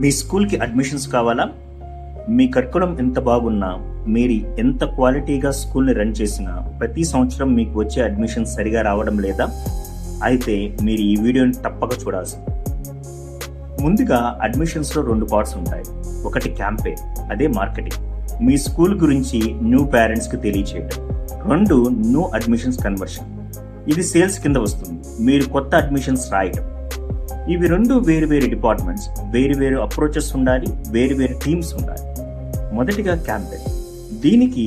మీ స్కూల్కి అడ్మిషన్స్ కావాలా? మీ కరికులం ఎంత బాగున్నా, మీరు ఎంత క్వాలిటీగా స్కూల్ని రన్ చేసినా ప్రతి సంవత్సరం మీకు వచ్చే అడ్మిషన్స్ సరిగా రావడం లేదా? అయితే మీరు ఈ వీడియోని తప్పక చూడాల్సింది. ముందుగా అడ్మిషన్స్లో 2 పార్ట్స్ ఉంటాయి. ఒకటి క్యాంపెయిన్, అదే మార్కెటింగ్, మీ స్కూల్ గురించి న్యూ పేరెంట్స్కి తెలియచేయడం. 2 న్యూ అడ్మిషన్స్ కన్వర్షన్, ఇది సేల్స్ కింద వస్తుంది. మీరు కొత్త అడ్మిషన్స్ రాయడం. ఇవి 2 వేరు డిపార్ట్మెంట్స్, వేరు అప్రోచెస్ ఉండాలి, వేరు టీమ్స్ ఉండాలి. మొదటిగా క్యాంపెయిన్. దీనికి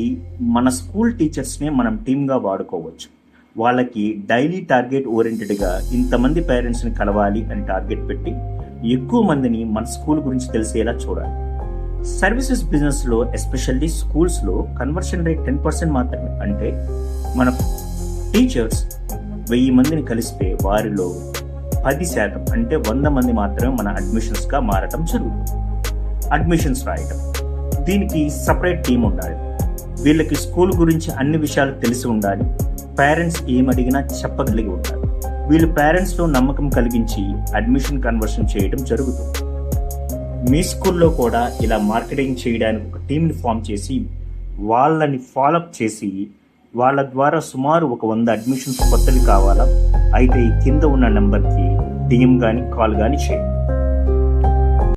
మన స్కూల్ టీచర్స్నే మనం టీమ్గా వాడుకోవచ్చు. వాళ్ళకి డైలీ టార్గెట్ ఓరియంటెడ్గా ఇంతమంది పేరెంట్స్ని కలవాలి అని టార్గెట్ పెట్టి ఎక్కువ మందిని మన స్కూల్ గురించి తెలిసేలా చూడాలి. సర్వీసెస్ బిజినెస్లో ఎస్పెషల్లీ స్కూల్స్లో కన్వర్షన్ రేట్ 10% మాత్రమే. అంటే మన టీచర్స్ 1000 మందిని కలిస్తే వారిలో 10% అంటే 100 మంది మాత్రమే మన అడ్మిషన్స్గా మారటం జరుగుతుంది. అడ్మిషన్స్ రాయటం, దీనికి సపరేట్ టీం ఉండాలి. వీళ్ళకి స్కూల్ గురించి అన్ని విషయాలు తెలిసి ఉండాలి. పేరెంట్స్ ఏమడిగినా చెప్పగలిగి ఉండాలి. వీళ్ళు పేరెంట్స్లో నమ్మకం కలిగించి అడ్మిషన్ కన్వర్షన్ చేయడం జరుగుతుంది. మీ స్కూల్లో కూడా ఇలా మార్కెటింగ్ చేయడానికి ఒక టీంని ఫామ్ చేసి వాళ్ళని ఫాలోఅప్ చేసి వాళ్ళ ద్వారా సుమారు 100 అడ్మిషన్స్ కొత్తవి కావాలా? అయితే ఈ కింద ఉన్న నెంబర్కి DM కానీ కాల్ కానీ చేయండి.